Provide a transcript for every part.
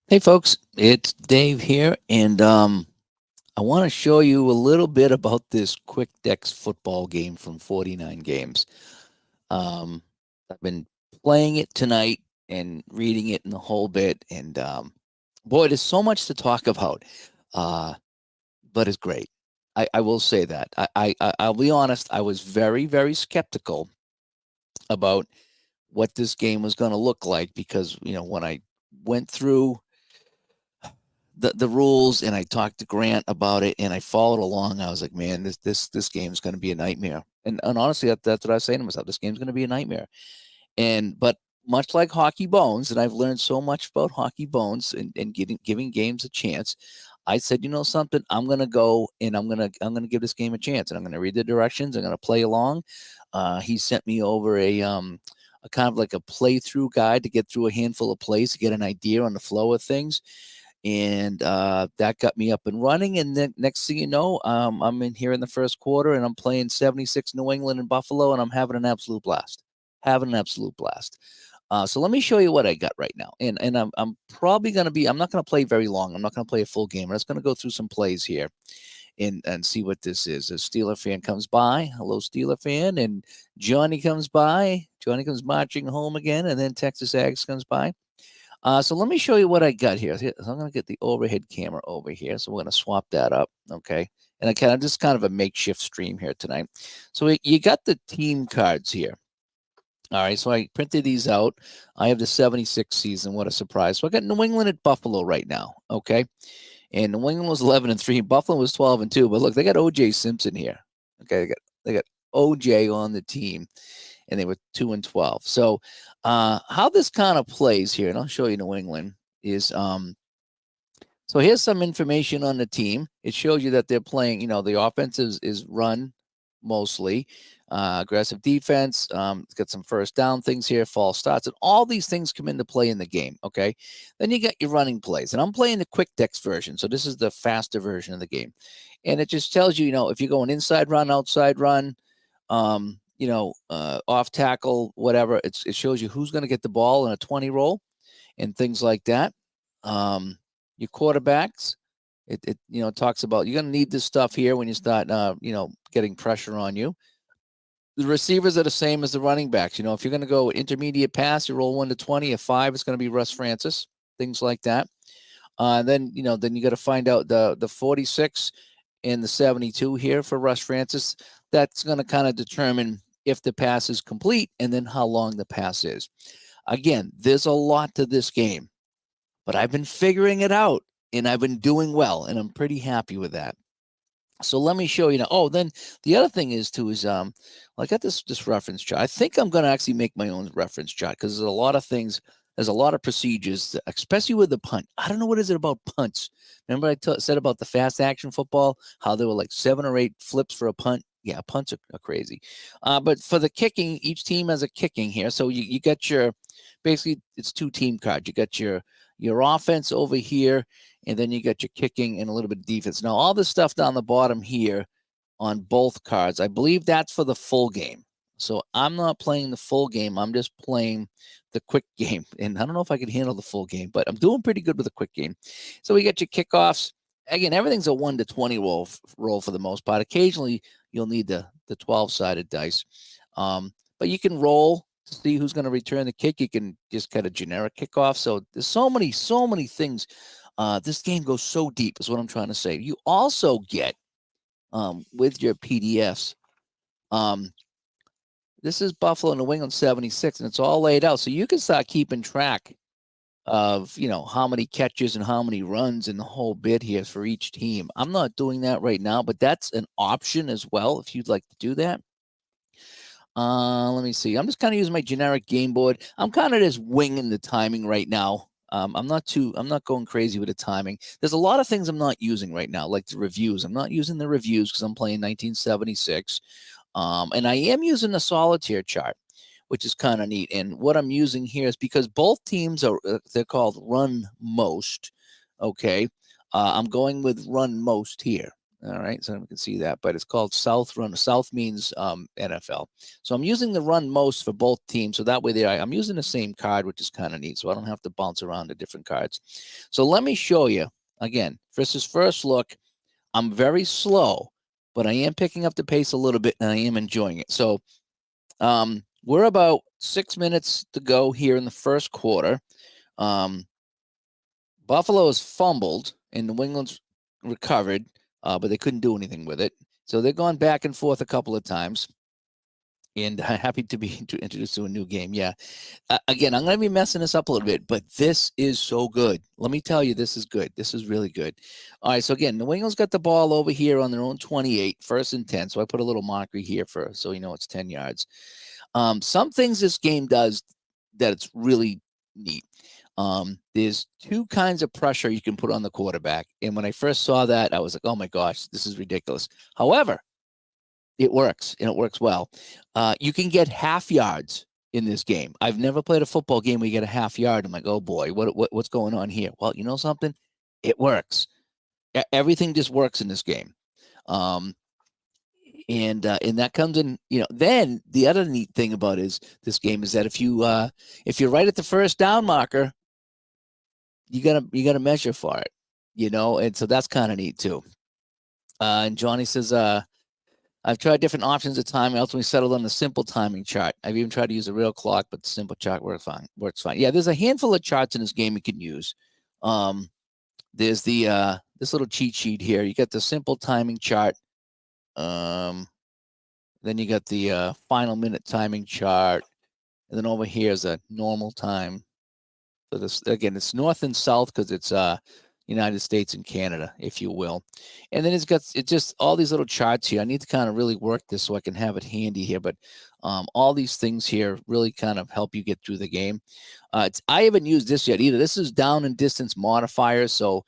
Hey folks, it's Dave here, and I want to show you a little bit about this Quick Dex football game from 49 Games. Um, I've been playing it tonight and reading it in the whole bit, and boy, there's so much to talk about, uh, but it's great. I will say that. I'll be honest. I was very, very skeptical about what this game was going to look like because when I went through the rules and I talked to Grant about it and I followed along. I was like, man, this game's going to be a nightmare. And honestly, that's what I was saying to myself. This game's going to be a nightmare. But much like Hockey Bones, and I've learned so much about Hockey Bones and giving games a chance. I said, you know something, I'm gonna go and I'm gonna give this game a chance, and I'm gonna read the directions. I'm gonna play along. He sent me over a kind of like a playthrough guide to get through a handful of plays to get an idea on the flow of things, and that got me up and running. And then next thing you know, I'm in here in the first quarter, and I'm playing 76 New England and Buffalo, and I'm having an absolute blast. Having an absolute blast. So let me show you what I got right now, and I'm probably going to be. I'm not going to play very long. I'm not going to play a full game. I'm just going to go through some plays here and see what this is. A Steeler fan comes by. Hello, Steeler fan, and Johnny comes by. Johnny comes marching home again, and then Texas Ags comes by. So let me show you what I got here. So I'm going to get the overhead camera over here. So we're going to swap that up. Okay. And I kind of just kind of a makeshift stream here tonight. So you got the team cards here. All right. So I printed these out. I have the 76 season. What a surprise. So I got New England at Buffalo right now. Okay. And New England was 11-3. Buffalo was 12-2. But look, they got OJ Simpson here. Okay. They got OJ on the team, and they were 2-12. So how this kind of plays here, and I'll show you New England, is so here's some information on the team. It shows you that they're playing, the offense is run mostly, aggressive defense. It's got some first down things here, false starts, and all these things come into play in the game. Okay. Then you got your running plays, and I'm playing the quick dex version. So this is the faster version of the game. And it just tells you, if you're going inside run, outside run, off tackle, whatever. It shows you who's going to get the ball in a 20 roll and things like that. Your quarterbacks, it talks about you're going to need this stuff here when you start, getting pressure on you. The receivers are the same as the running backs. If you're going to go intermediate pass, you roll 1 to 20. At 5, it's going to be Russ Francis, things like that. Then you got to find out the 46 and the 72 here for Russ Francis. That's going to kind of determine if the pass is complete and then how long the pass is. Again, there's a lot to this game, but I've been figuring it out and I've been doing well, and I'm pretty happy with that. So let me show you now. Oh, then the other thing is too is well, I got this reference chart. I think I'm going to actually make my own reference chart because there's a lot of things. There's a lot of procedures, especially with the punt. I don't know what is it about punts. Remember said about the fast action football, how there were like 7 or 8 flips for a punt. Yeah, punts are crazy. But for the kicking, each team has a kicking here. So you got your basically it's 2 team cards. You got your offense over here, and then you got your kicking and a little bit of defense. Now, all this stuff down the bottom here on both cards, I believe that's for the full game. So I'm not playing the full game. I'm just playing the quick game. And I don't know if I can handle the full game, but I'm doing pretty good with the quick game. So we got your kickoffs. Again, everything's a 1 to 20 roll for the most part. Occasionally, you'll need the 12-sided dice. But you can roll to see who's going to return the kick. You can just kind of generic kickoff. So there's so many things. This game goes so deep, is what I'm trying to say. You also get with your PDFs. This is Buffalo New England 76, and it's all laid out, so you can start keeping track of how many catches and how many runs and the whole bit here for each team. I'm not doing that right now, but that's an option as well if you'd like to do that. Let me see. I'm just kind of using my generic game board. I'm kind of just winging the timing right now. I'm not going crazy with the timing. There's a lot of things I'm not using right now, like the reviews. I'm not using the reviews because I'm playing 1976. And I am using the solitaire chart, which is kind of neat. And what I'm using here is because both teams they're called run most. Okay. I'm going with run most here. All right, so we can see that, but it's called South Run. South means NFL. So I'm using the run most for both teams. So that way I'm using the same card, which is kind of neat. So I don't have to bounce around to different cards. So let me show you again. First look, I'm very slow, but I am picking up the pace a little bit and I am enjoying it. So we're about 6 minutes to go here in the first quarter. Buffalo has fumbled and New England's recovered, but they couldn't do anything with it. So they've gone back and forth a couple of times. And happy to be introduced to a new game. Yeah. Again, I'm going to be messing this up a little bit, but this is so good. Let me tell you, this is good. This is really good. All right. So again, New England's got the ball over here on their own 28, 1st and 10. So I put a little marker here so you know it's 10 yards. Some things this game does that it's really neat. There's 2 kinds of pressure you can put on the quarterback. And when I first saw that, I was like, oh my gosh, this is ridiculous. However, it works, and it works well. You can get half yards in this game. I've never played a football game where you get a half yard. I'm like, oh boy, what's going on here? Well, you know something? It works. Everything just works in this game. And that comes in, then the other neat thing about this game is that if you're right at the first down marker, you gotta measure for it, and so that's kind of neat too. And Johnny says, I've tried different options of time. I ultimately settled on the simple timing chart. I've even tried to use a real clock, but the simple chart works fine. Yeah, there's a handful of charts in this game you can use. There's this little cheat sheet here. You got the simple timing chart. Then you got the final minute timing chart. And then over here is a normal time. So this, again, it's north and south because it's United States and Canada, if you will. And then it's just all these little charts here. I need to kind of really work this so I can have it handy here. But all these things here really kind of help you get through the game. I haven't used this yet either. This is down and distance modifiers. So,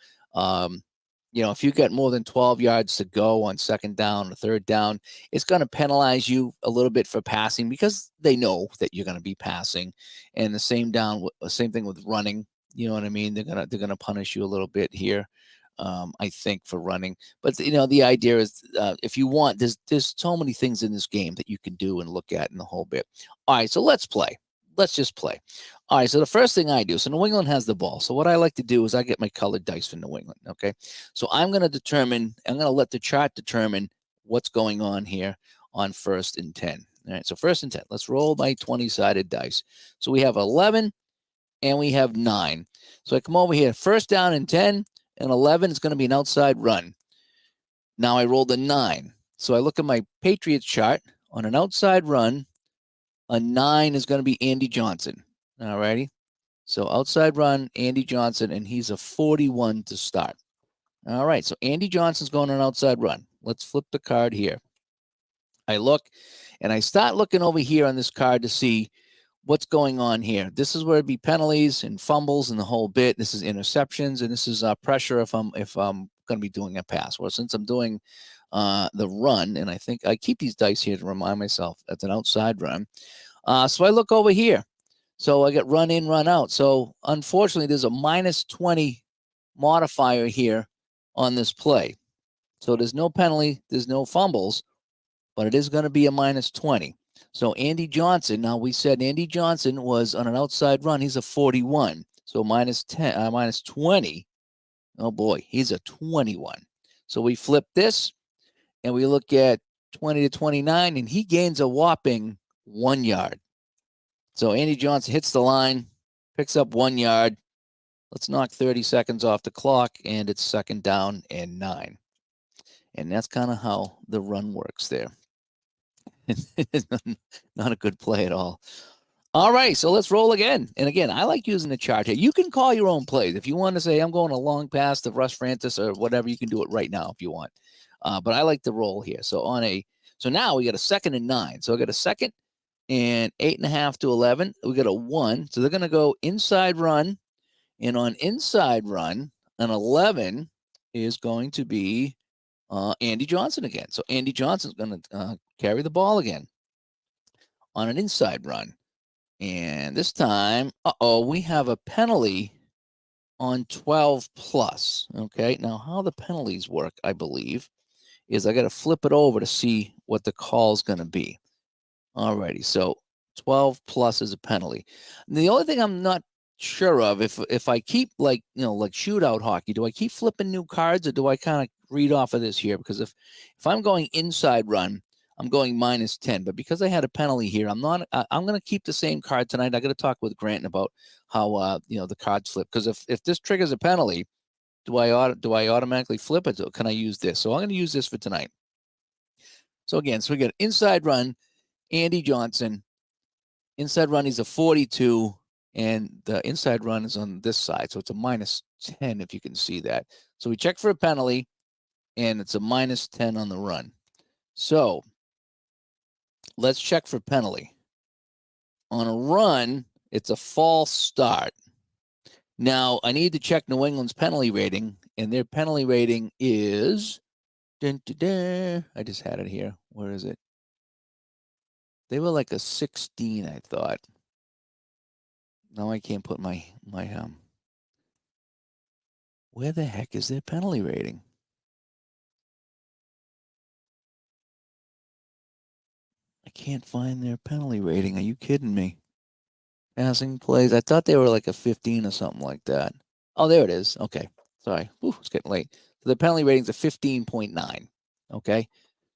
if you got more than 12 yards to go on 2nd down or 3rd down, it's going to penalize you a little bit for passing because they know that you're going to be passing. And the same thing with running. You know what I mean? They're gonna punish you a little bit here, I think, for running. But the idea is, if you want, there's so many things in this game that you can do and look at in the whole bit. All right, so let's play. Let's just play. All right, so the first thing I do, so New England has the ball. So what I like to do is I get my colored dice for New England. Okay, so I'm gonna let the chart determine what's going on here on 1st and 10. All right, so 1st and 10. Let's roll my 20-sided dice. So we have 11. And we have 9. So I come over here, 1st down and 10, and 11 is going to be an outside run. Now I rolled a 9. So I look at my Patriots chart. On an outside run, a 9 is going to be Andy Johnson. All righty. So outside run, Andy Johnson, and he's a 41 to start. All right. So Andy Johnson's going on an outside run. Let's flip the card here. I look, and I start looking over here on this card to see what's going on here. This is where it'd be penalties and fumbles and the whole bit. This is interceptions, and this is pressure if I'm going to be doing a pass. Well, since I'm doing the run, and I think I keep these dice here to remind myself that's an outside run. So I look over here. So I get run in, run out. So unfortunately, there's a -20 modifier here on this play. So there's no penalty, there's no fumbles, but it is going to be a -20. So Andy Johnson, now we said Andy Johnson was on an outside run. He's a 41. So -20. Oh boy, he's a 21. So we flip this and we look at 20 to 29, and he gains a whopping 1 yard. So Andy Johnson hits the line, picks up 1 yard. Let's knock 30 seconds off the clock, and it's 2nd down and 9. And that's kind of how the run works there. It's not a good play at all. All right, so let's roll again. And again, I like using the chart here. You can call your own plays. If you want to say, I'm going a long pass to Russ Francis or whatever, you can do it right now if you want. But I like to roll here. So now we got a 2nd and 9. So I got a 2nd and 8.5 to 11. We got a 1. So they're going to go inside run. And on inside run, an 11 is going to be Andy Johnson again. So Andy Johnson's going to carry the ball again on an inside run. And this time, we have a penalty on 12 plus. Okay, now how the penalties work, I believe, is I got to flip it over to see what the call is going to be. Alrighty, so 12 plus is a penalty. And the only thing I'm not sure of, if I keep like shootout hockey, do I keep flipping new cards or do I kind of read off of this here? Because if I'm going inside run, I'm going -10. But because I had a penalty here, I'm going to keep the same card tonight. I got to talk with Grant about how the cards flip. Because if this triggers a penalty, do I automatically flip it? Or can I use this? So I'm going to use this for tonight. So again, we got inside run, Andy Johnson. Inside run, he's a 42, and the inside run is on this side. So it's a -10 if you can see that. So we check for a penalty, and it's a -10 on the run. So let's check for penalty. On a run, it's a false start. Now, I need to check New England's penalty rating, and their penalty rating is... I just had it here. Where is it? They were like a 16, I thought. Now I can't put my where the heck is their penalty rating? I can't find their penalty rating. Are you kidding me? Passing plays. I thought they were like a 15 or something like that. Oh, there it is. Okay. Sorry. Ooh, it's getting late. So the penalty rating's a 15.9. Okay.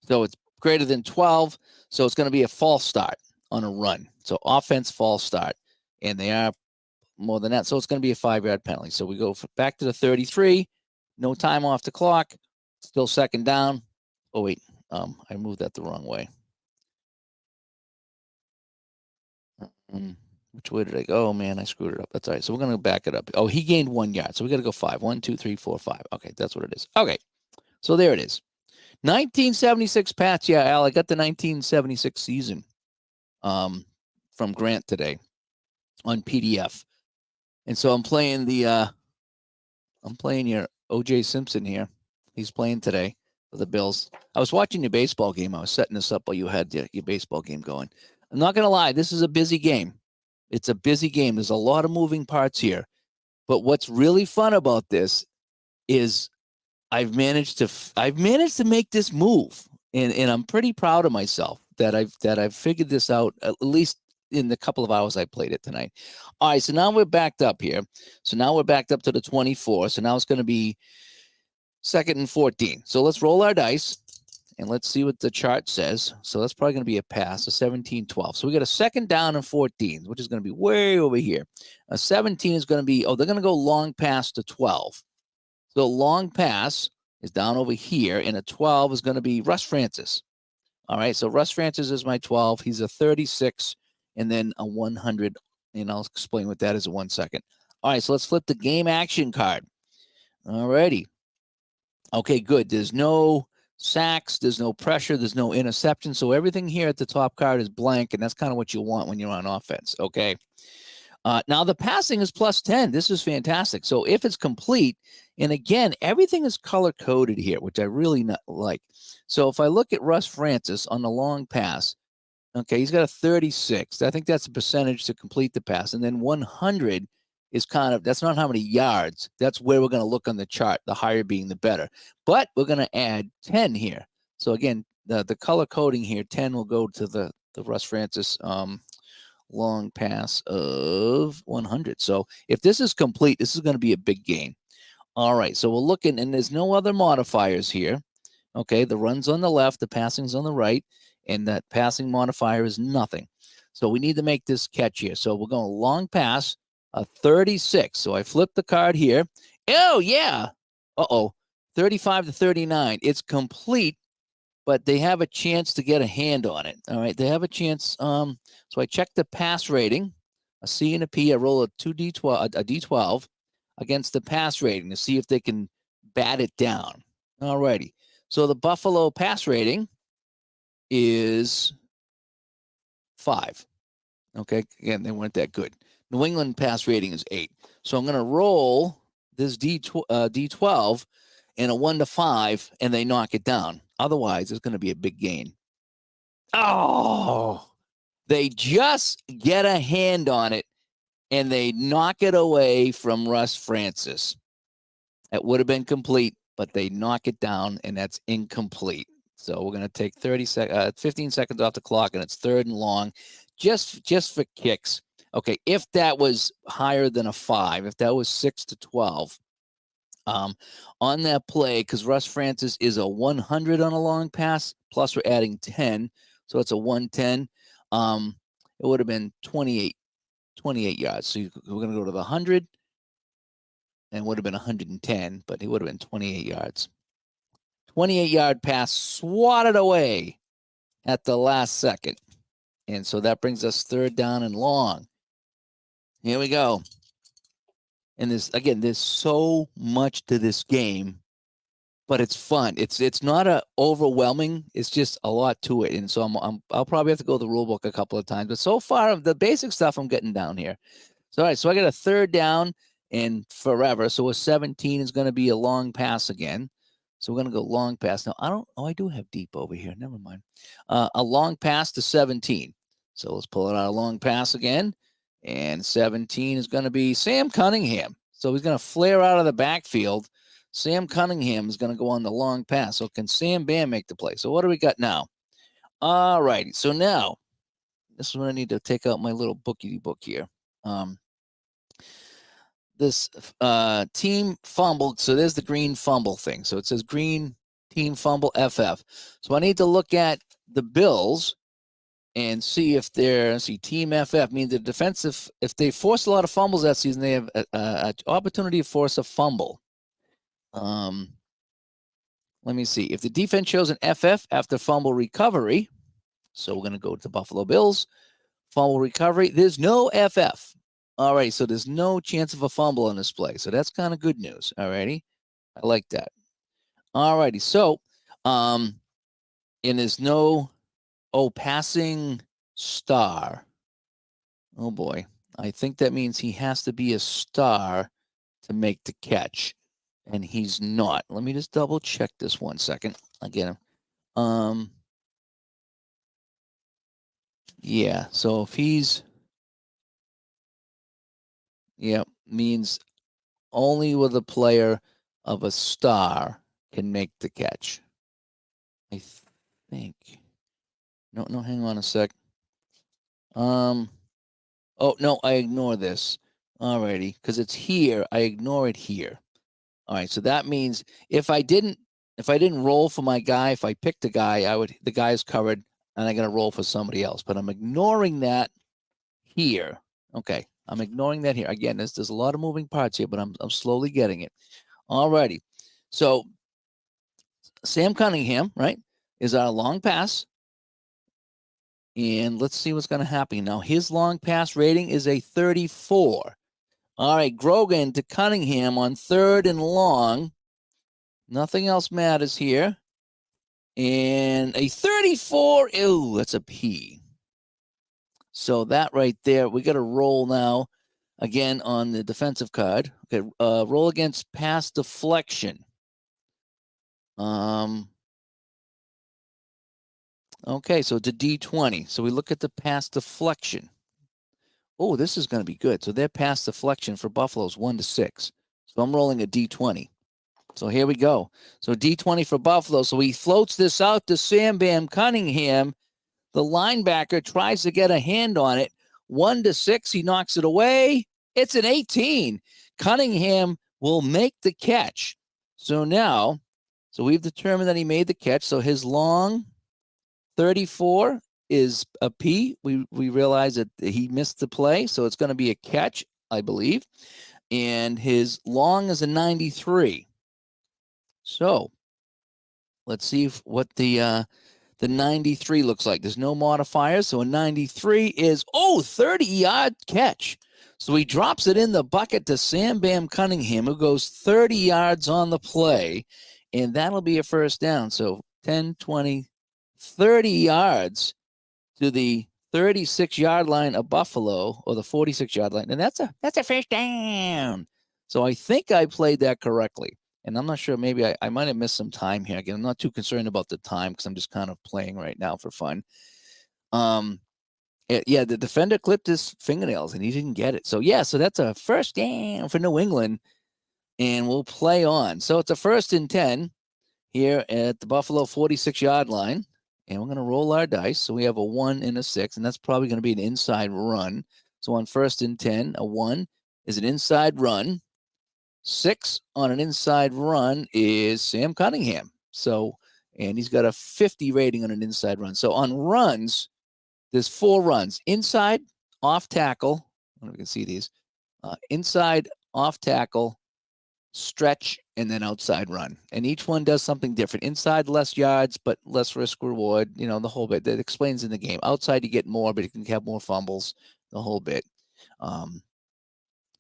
So it's greater than 12. So it's going to be a false start on a run. So offense false start. And they are more than that. So it's going to be a 5-yard penalty. So we go back to the 33. No time off the clock. Still second down. Oh, wait. I moved that the wrong way. Which way did I go? Oh, man, I screwed it up. That's all right. So we're going to back it up. Oh, he gained 1 yard. So we got to go 5. 1, 2, 3, 4, 5. Okay, that's what it is. Okay, so there it is. 1976 Pats. Yeah, Al, I got the 1976 season from Grant today on PDF. And so I'm playing your O.J. Simpson here. He's playing today for the Bills. I was watching your baseball game. I was setting this up while you had your baseball game going. I'm not going to lie. This is a busy game. It's a busy game. There's a lot of moving parts here. But what's really fun about this is I've managed to make this move. And I'm pretty proud of myself that I've figured this out, at least in the couple of hours I played it tonight. All right, so now we're backed up here. So now we're backed up to the 24. So now it's going to be 2nd and 14. So let's roll our dice and let's see what the chart says. So that's probably going to be a pass, a 17-12. So we got a 2nd down and 14, which is going to be way over here. A 17 is going to be, they're going to go long pass to 12. So long pass is down over here, and a 12 is going to be Russ Francis. All right, so Russ Francis is my 12. He's a 36, and then a 100, and I'll explain what that is in 1 second. All right, so let's flip the game action card. All righty. Okay, good. There's no sacks, there's no pressure, there's no interception. So everything here at the top card is blank, and that's kind of what you want when you're on offense. Okay. Now the passing is +10. This is fantastic. So if it's complete, and again, everything is color coded here, which I really not like. So if I look at Russ Francis on the long pass, okay, he's got a 36. I think that's a percentage to complete the pass. And then 100 is that's not how many yards. That's where we're going to look on the chart, the higher being the better. But we're going to add 10 here. So again, the color coding here, 10 will go to the Russ Francis long pass of 100. So if this is complete, this is going to be a big gain. All right, so we're looking, and there's no other modifiers here. Okay, the run's on the left, the passing's on the right, and that passing modifier is nothing. So we need to make this catch here. So we're going long pass, a 36. So I flip the card here. Oh, yeah. 35 to 39. It's complete, but they have a chance to get a hand on it. All right, they have a chance. So I check the pass rating, a C and a P. I roll a D12 against the pass rating to see if they can bat it down. All righty. So the Buffalo pass rating is 5. Okay, again, they weren't that good. New England pass rating is 8. So I'm going to roll this D12 and a 1 to 5, and they knock it down. Otherwise, it's going to be a big gain. Oh, they just get a hand on it, and they knock it away from Russ Francis. It would have been complete, but they knock it down, and that's incomplete. So we're going to take 15 seconds off the clock, and it's 3rd and long, just for kicks. Okay, if that was higher than a 5, if that was 6-12, on that play, because Russ Francis is a 100 on a long pass, plus we're adding 10, so it's a 110. It would have been 28 yards. So we're going to go to the 100, and would have been 110, but it would have been 28 yards. 28-yard pass swatted away at the last second. And so that brings us 3rd down and long. Here we go. And there's so much to this game, but it's fun. It's not overwhelming. It's just a lot to it. And so I'll probably have to go to the rule book a couple of times. But so far, the basic stuff I'm getting down here. So, all right, so I got a 3rd down and forever. So a 17 is going to be a long pass again. So we're going to go long pass. Now, I do have deep over here. Never mind. A long pass to 17. So let's pull it out a long pass again. And 17 is going to be Sam Cunningham. So he's going to flare out of the backfield. Sam Cunningham is going to go on the long pass. So can Sam Bam make the play? So what do we got now? All righty. So now, this is when I need to take out my little bookity book here. This team fumble. So there's the green fumble thing. So it says green team fumble FF. So I need to look at the Bills and see if they're, team FF means the defensive, if they force a lot of fumbles that season, they have an opportunity to force a fumble. Let me see. If the defense shows an FF after fumble recovery, so we're going to go to the Buffalo Bills, fumble recovery, there's no FF. All right, so there's no chance of a fumble on this play. So that's kind of good news. All righty. I like that. All righty. So, and there's no, passing star. Oh, boy. I think that means he has to be a star to make the catch. And he's not. Let me just double check this 1 second. Again. Yeah, so if he's, means only with a player of a star can make the catch. I think. No, hang on a sec. Oh, no, I ignore this. Alrighty, because it's here. I ignore it here. All right, so that means if I didn't roll for my guy, if I picked a guy, the guy's covered, and I got to roll for somebody else. But I'm ignoring that here. Okay, I'm ignoring that here. Again, there's a lot of moving parts here, but I'm slowly getting it. All righty. So Sam Cunningham, right, is our long pass. And let's see what's going to happen. Now, his long pass rating is a 34. All right, Grogan to Cunningham on 3rd and long. Nothing else matters here. And a 34. Ew, that's a P. So that right there, we got to roll now again on the defensive card. Okay, roll against pass deflection. Okay, so it's a D20. So we look at the pass deflection. Oh, this is going to be good. So their pass deflection for Buffalo is 1-6. So I'm rolling a D20. So here we go. So D20 for Buffalo. So he floats this out to Sam Bam Cunningham. The linebacker tries to get a hand on it. 1-6. He knocks it away. It's an 18. Cunningham will make the catch. So now, we've determined that he made the catch. So his long 34 is a P. We realize that he missed the play. So it's going to be a catch, I believe. And his long is a 93. So let's see what the 93 looks like. There's no modifiers. So a 93 is, 30-yard catch. So he drops it in the bucket to Sam Bam Cunningham, who goes 30 yards on the play. And that'll be a first down. So 10, 20, 30 yards to the 36-yard line of Buffalo, or the 46-yard line. And that's a first down. So I think I played that correctly. And I'm not sure, maybe I might have missed some time here. Again, I'm not too concerned about the time because I'm just kind of playing right now for fun. Yeah, the defender clipped his fingernails and he didn't get it. So, so that's a first down for New England. and we'll play on. So it's a 1st and 10 here at the Buffalo 46-yard line. And we're going to roll our dice. So we have a 1 and a 6, and that's probably going to be an inside run. So on 1st and 10, a 1 is an inside run. 6 on an inside run is Sam Cunningham. So, and he's got a 50 rating on an inside run. So on runs, there's 4 runs. Inside, off tackle. I don't know if you can see these. Inside, off tackle, stretch, and then outside run. And each one does something different. Inside, less yards, but less risk reward. You know, the whole bit. That explains in the game. Outside, you get more, but you can have more fumbles. The whole bit.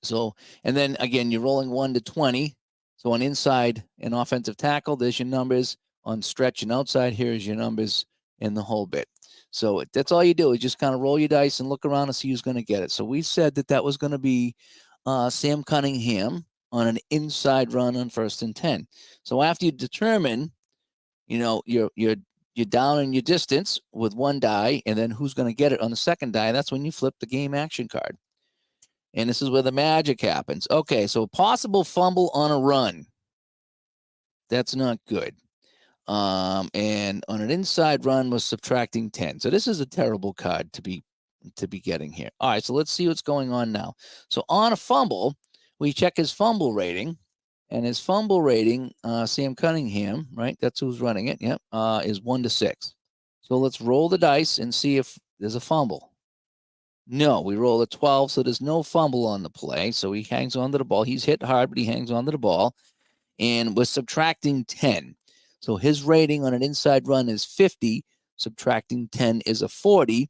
So, and then again, you're rolling 1 to 20. So on inside and offensive tackle, there's your numbers. On stretch and outside, here's your numbers and the whole bit. So that's all you do is just kind of roll your dice and look around and see who's going to get it. So we said that was going to be Sam Cunningham on an inside run on 1st and 10. So after you determine, you know, you're down in your distance with 1 die, and then who's going to get it on the 2nd die, that's when you flip the game action card. And this is where the magic happens. Okay, so possible fumble on a run. That's not good. And on an inside run was subtracting 10. So this is a terrible card to be getting here. All right, so let's see what's going on now. So on a fumble, we check his fumble rating. And his fumble rating, Sam Cunningham, right? That's who's running it. Yep, is 1 to 6. So let's roll the dice and see if there's a fumble. No, we roll a 12, so there's no fumble on the play. So he hangs on to the ball. He's hit hard, but he hangs on to the ball. And we're subtracting 10. So his rating on an inside run is 50. Subtracting 10 is a 40.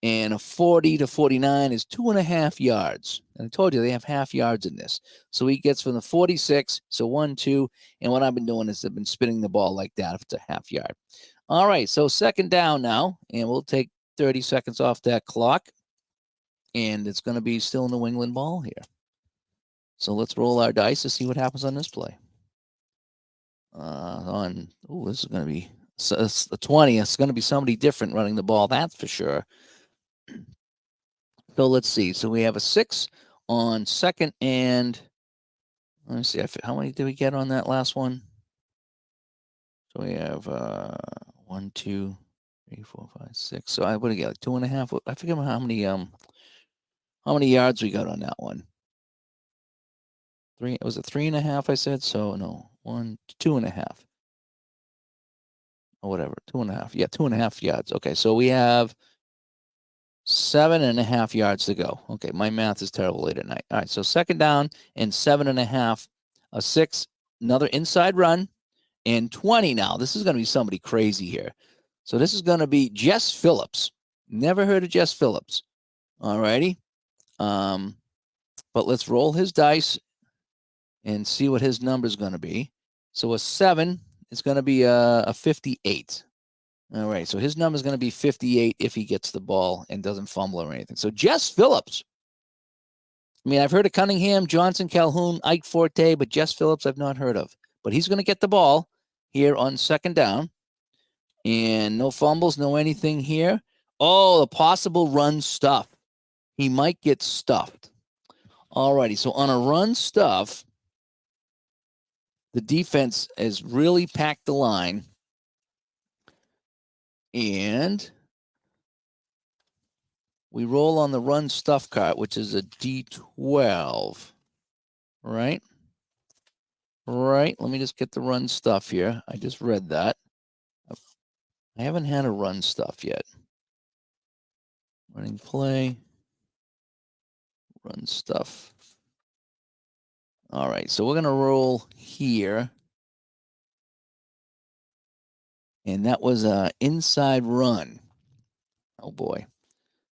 And a 40 to 49 is 2.5 yards. And I told you they have half yards in this. So he gets from the 46, so 1, 2. And what I've been doing is I've been spinning the ball like that if it's a half yard. All right, so 2nd down now. And we'll take 30 seconds off that clock. And it's going to be still New England ball here. So let's roll our dice to see what happens on this play. This is going to be it's the 20. It's going to be somebody different running the ball, that's for sure. So let's see. So we have a 6 on 2nd and let me see. How many did we get on that last one? So we have 1, 2, 3, 4, 5, 6. So I would get like 2.5. I forget how many yards we got on that one. 3. Was it 3.5? I said so. No, 1, 2.5. Or whatever. 2.5. Yeah, 2.5 yards. Okay, so we have 7.5 yards to go. Okay, my math is terrible late at night. All right, so 2nd down and 7.5, a 6, another inside run, and 20 now. This is going to be somebody crazy here. So this is going to be Jess Phillips. Never heard of Jess Phillips. All righty. But let's roll his dice and see what his number is going to be. So a 7 is going to be a 58. All right, so his number is going to be 58 if he gets the ball and doesn't fumble or anything. So Jess Phillips. I mean, I've heard of Cunningham, Johnson, Calhoun, Ike Forte, but Jess Phillips I've not heard of. But he's going to get the ball here on 2nd down. And no fumbles, no anything here. Oh, the possible run stuff. He might get stuffed. All righty, so on a run stuff, the defense has really packed the line. And we roll on the run stuff card, which is a D12, right? Right. Let me just get the run stuff here. I just read that. I haven't had a run stuff yet. Running play. Run stuff. All right. So we're going to roll here. And that was an inside run. Oh, boy.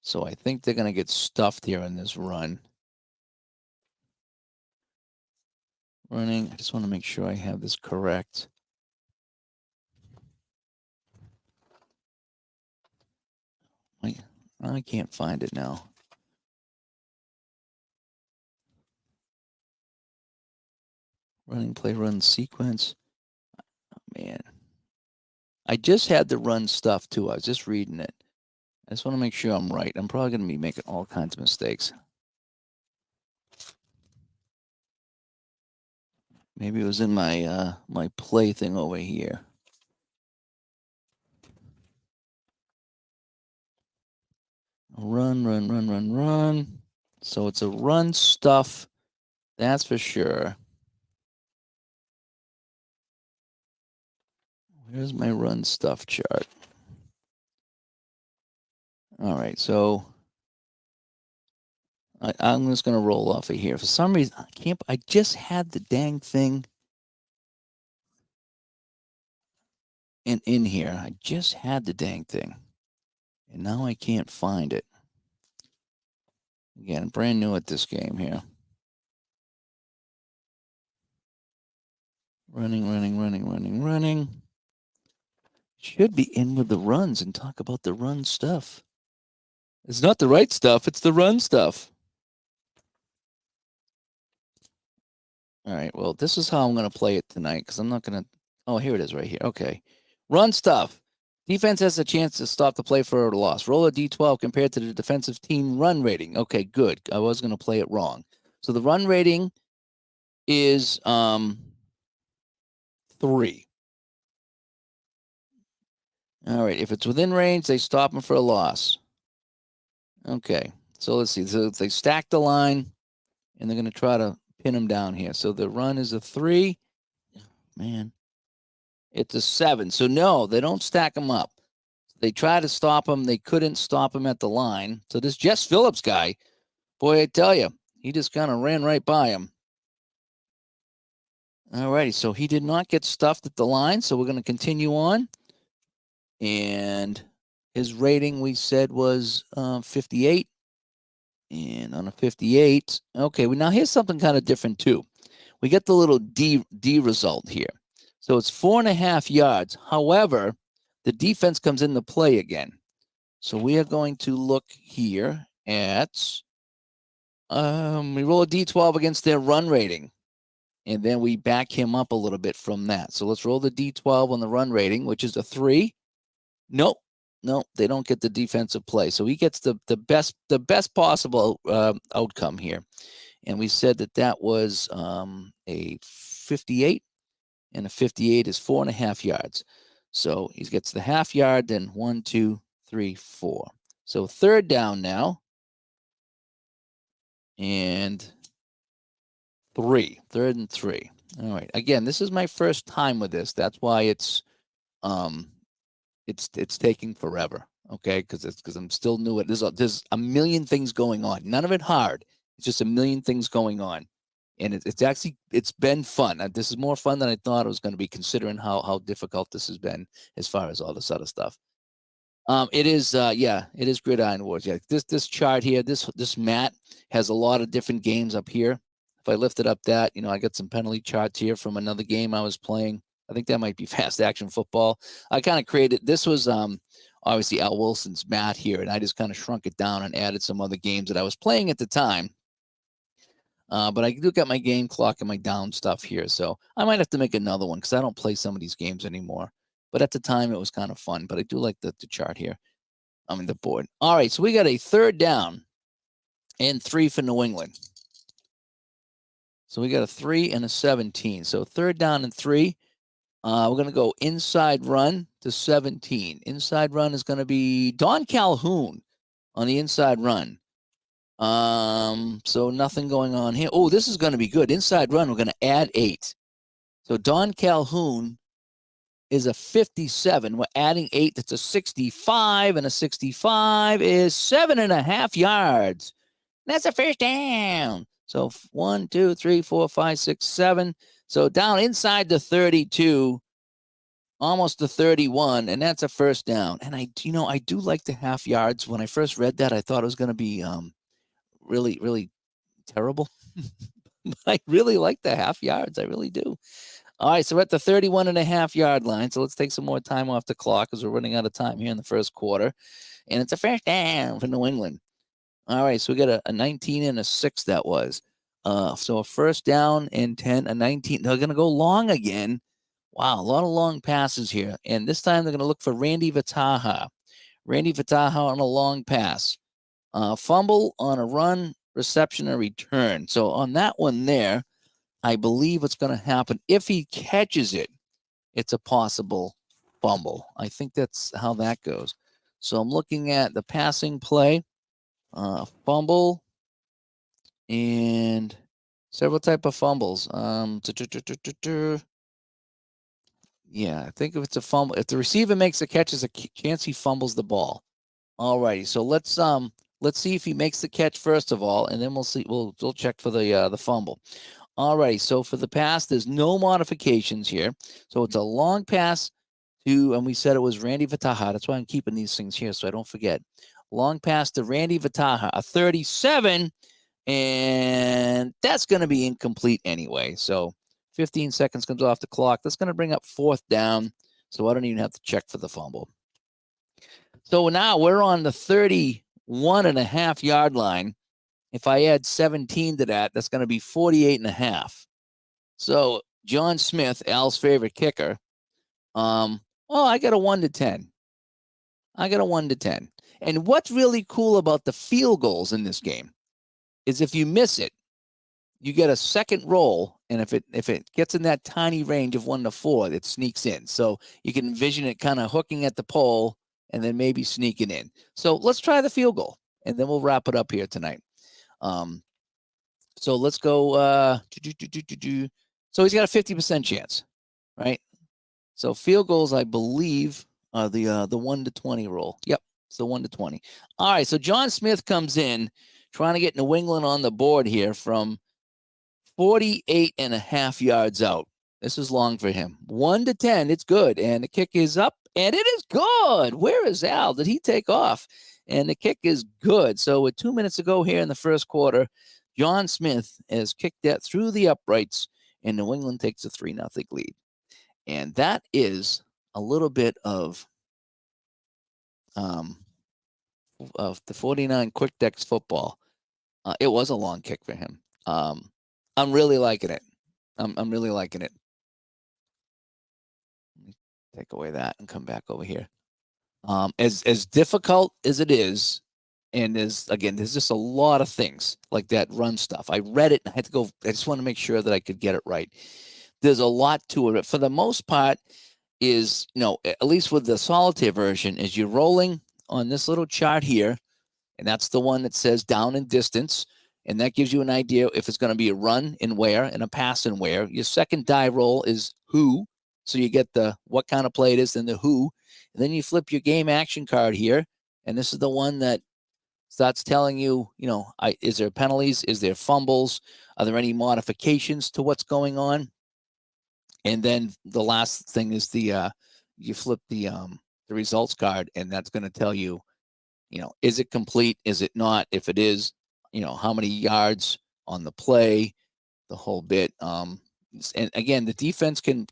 So I think they're going to get stuffed here in this run. Running. I just want to make sure I have this correct. I can't find it now. Running play, run sequence. Oh, man. I just had the run stuff too. I was just reading it. I just want to make sure I'm right. I'm probably going to be making all kinds of mistakes. Maybe it was in my my play thing over here. Run, run, run, run, run. So it's a run stuff, that's for sure. Where's my run stuff chart? All right, so I'm just gonna roll off of here. For some reason, I can't. I just had the dang thing in here. I just had the dang thing, and now I can't find it. Again, brand new at this game here. Running, running, running, running, running. Should be in with the runs and talk about the run stuff. It's not the right stuff, it's the run stuff. All right, well, this is how I'm going to play it tonight because I'm not going to. Oh, here it is right here. Okay. Run stuff. Defense has a chance to stop the play for a loss. Roll a d12 compared to the defensive team run rating. Okay, good. I was going to play it wrong. So the run rating is 3. All right. If it's within range, they stop them for a loss. Okay. So let's see. So they stack the line, and they're going to try to pin them down here. So the run is a 3. Man, it's a 7. So no, they don't stack them up. They tried to stop him. They couldn't stop him at the line. So this Jess Phillips guy, boy, I tell you, he just kind of ran right by him. All righty, so he did not get stuffed at the line. So we're going to continue on. And his rating, we said, was 58. And on a 58, okay, well, now here's something kind of different too. We get the little D result here. So it's 4.5 yards. However, the defense comes into play again. So we are going to look here at, we roll a d12 against their run rating, and then we back him up a little bit from that. So let's roll the d12 on the run rating, which is a 3. Nope, they don't get the defensive play. So he gets the best possible outcome here. And we said that was a 58, and a 58 is 4.5 yards. So he gets the half yard, then 1, 2, 3, 4. So third down now. And 3, 3rd and 3. All right. Again, this is my first time with this. That's why it's taking forever. Okay, because I'm still new at this. There's a million things going on. None of it hard. It's just a million things going on, and it's been fun. This is more fun than I thought it was going to be, considering how difficult this has been as far as all this other stuff. It is, it is Gridiron Wars. Yeah, this chart here, this mat has a lot of different games up here. If I lifted up that, I got some penalty charts here from another game I was playing. I think that might be Fast Action Football. I kind of created, this was obviously Al Wilson's mat here, and I just kind of shrunk it down and added some other games that I was playing at the time. But I do got my game clock and my down stuff here, so I might have to make another one because I don't play some of these games anymore. But at the time, it was kind of fun. But I do like the chart here. I mean, the board. All right, so we got a 3rd down and 3 for New England. So we got a 3 and a 17. So 3rd down and 3. We're going to go inside run to 17. Inside run is going to be Don Calhoun on the inside run. So nothing going on here. Oh, this is going to be good. Inside run, we're going to add 8. So Don Calhoun is a 57. We're adding 8. That's a 65, and a 65 is 7.5 yards. That's a first down. So 1, 2, 3, 4, 5, 6, 7. So down inside the 32, almost the 31, and that's a first down. And I do like the half yards. When I first read that, I thought it was going to be really, really terrible. I really like the half yards. I really do. All right, so we're at the 31.5 yard line. So let's take some more time off the clock because we're running out of time here in the first quarter. And it's a first down for New England. All right, so we got a 19 and a 6 that was. So a first down and 10, a 19. They're going to go long again. Wow, a lot of long passes here. And this time they're going to look for Randy Vitaha. Randy Vitaha on a long pass. Fumble on a run, reception, or return. So on that one there, I believe what's going to happen, if he catches it, it's a possible fumble. I think that's how that goes. So I'm looking at the passing play, fumble, and several type of fumbles. Yeah, I think if it's a fumble, if the receiver makes a catch, there's a chance he fumbles the ball. All righty, so let's see if he makes the catch first of all, and then we'll see. We'll check for the fumble. All righty, so for the pass, there's no modifications here. So it's a long pass to, and we said it was Randy Vitaja. That's why I'm keeping these things here so I don't forget. Long pass to Randy Vitaja, a 37, and that's going to be incomplete anyway. So 15 seconds comes off the clock. That's going to bring up fourth down, so I don't even have to check for the fumble. So now we're on the 31.5 yard line. If I add 17 to that, that's going to be 48.5. So John Smith, Al's favorite kicker, I got a 1 to 10. I got a 1 to 10. And what's really cool about the field goals in this game is if you miss it, you get a second roll, and if it gets in that tiny range of 1 to 4, it sneaks in. So you can envision it kind of hooking at the pole and then maybe sneaking in. So let's try the field goal, and then we'll wrap it up here tonight. So let's go. So he's got a 50% chance, right? So field goals, I believe, are the 1 to 20 roll. Yep, it's the 1 to 20. All right, so John Smith comes in trying to get New England on the board here from 48.5 yards out. This is long for him. 1 to 10, it's good, and the kick is up, and it is good. Where is Al? Did he take off? And the kick is good. So with 2 minutes to go here in the first quarter, John Smith has kicked that through the uprights, and New England takes a 3-0 lead. And that is a little bit of the 49 Quick Decks football. It was a long kick for him. I'm really liking it. I'm really liking it. Let me take away that and come back over here. As difficult as it is, and there's just a lot of things like that run stuff. I read it and I had to go. I just want to make sure that I could get it right. There's a lot to it, but for the most part, is at least with the solitaire version, is you're rolling on this little chart here, and that's the one that says down and distance, and that gives you an idea if it's going to be a run and where and a pass and where. Your second die roll is who, so you get the what kind of play it is and the who, and then you flip your game action card here, and this is the one that starts telling you, is there penalties? Is there fumbles? Are there any modifications to what's going on? And then the last thing is you flip the results card, and that's going to tell you, is it complete? Is it not? If it is, how many yards on the play, the whole bit. And again, the defense can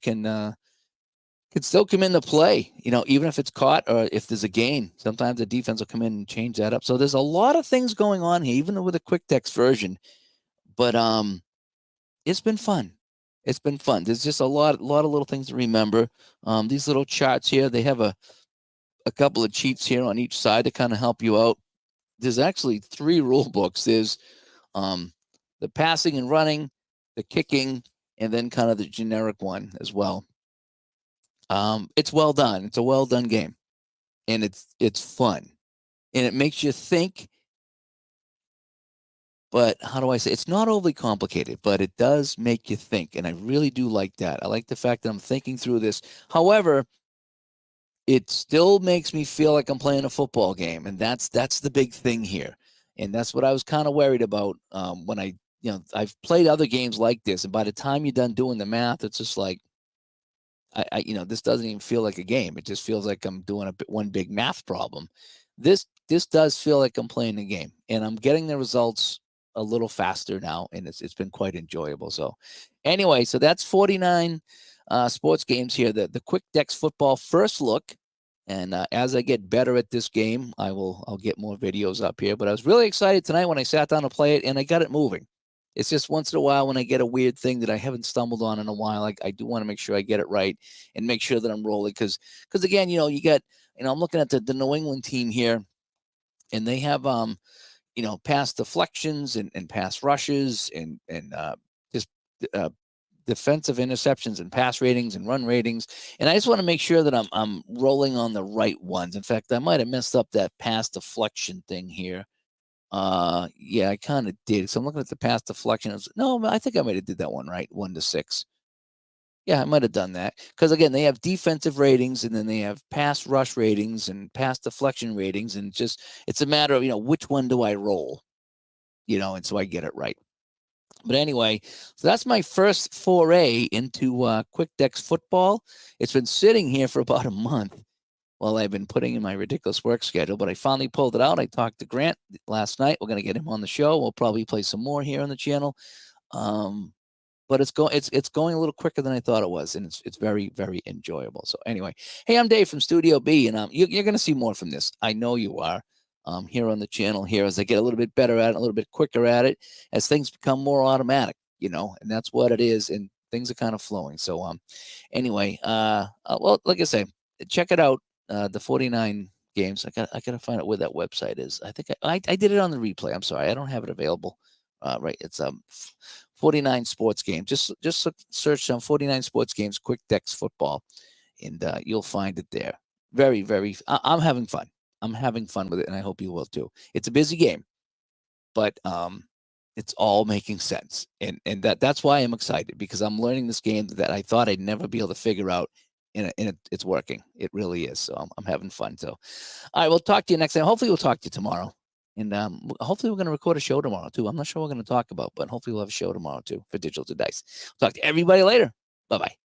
still come into play, even if it's caught or if there's a gain. Sometimes the defense will come in and change that up. So there's a lot of things going on here, even with a quick text version. But it's been fun. It's been fun. There's just a lot of little things to remember. These little charts here, they have a couple of cheats here on each side to kind of help you out. There's actually 3 rule books. There's the passing and running, the kicking, and then kind of the generic one as well. It's well done. It's a well done game, and it's fun, and it makes you think. But how do I say? It's not overly complicated, but it does make you think, and I really do like that. I like the fact that I'm thinking through this. However, it still makes me feel like I'm playing a football game, and that's the big thing here, and that's what I was kind of worried about when I've played other games like this, and by the time you're done doing the math, it's just like this doesn't even feel like a game. It just feels like I'm doing one big math problem. This does feel like I'm playing a game, and I'm getting the results a little faster now, and it's been quite enjoyable. So anyway, so that's 49 sports games here. The Quick Decks football first look, and as I get better at this game, I'll get more videos up here. But I was really excited tonight when I sat down to play it, and I got it moving. It's just once in a while when I get a weird thing that I haven't stumbled on in a while, I do want to make sure I get it right and make sure that I'm rolling. Because again, you get, I'm looking at the New England team here, and they have, pass deflections and pass rushes and just defensive interceptions and pass ratings and run ratings. And I just want to make sure that I'm rolling on the right ones. In fact, I might have messed up that pass deflection thing here. Yeah, I kind of did. So I'm looking at the pass deflection. No, I think I might have did that one right, 1-6. Yeah, I might have done that because again, they have defensive ratings and then they have pass rush ratings and pass deflection ratings, and just it's a matter of which one do I roll, and so I get it right. But anyway, so that's my first foray into QuickDecks football. It's been sitting here for about a month while I've been putting in my ridiculous work schedule, but I finally pulled it out. I talked to Grant last night. We're going to get him on the show. We'll probably play some more here on the channel. But it's going a little quicker than I thought it was, and it's very, very enjoyable. So anyway, hey, I'm Dave from Studio B, and you're going to see more from this. I know you are. Here on the channel here as I get a little bit better at it, a little bit quicker at it, as things become more automatic, and that's what it is, and things are kind of flowing. So anyway, well, like I say, check it out. The 49 games. I gotta find out where that website is. I think I did it on the replay. I'm sorry, I don't have it available. Right, it's 49 sports games. Just search on 49 sports games, QuickDecks football, and you'll find it there. Very, very. I'm having fun. I'm having fun with it, and I hope you will too. It's a busy game, but it's all making sense, and that's why I'm excited, because I'm learning this game that I thought I'd never be able to figure out, and it's working. It really is. So I'm having fun. So, all right, we'll talk to you next time. Hopefully, we'll talk to you tomorrow. And hopefully we're going to record a show tomorrow, too. I'm not sure what we're going to talk about, but hopefully we'll have a show tomorrow, too, for Digital to Dice. Talk to everybody later. Bye-bye.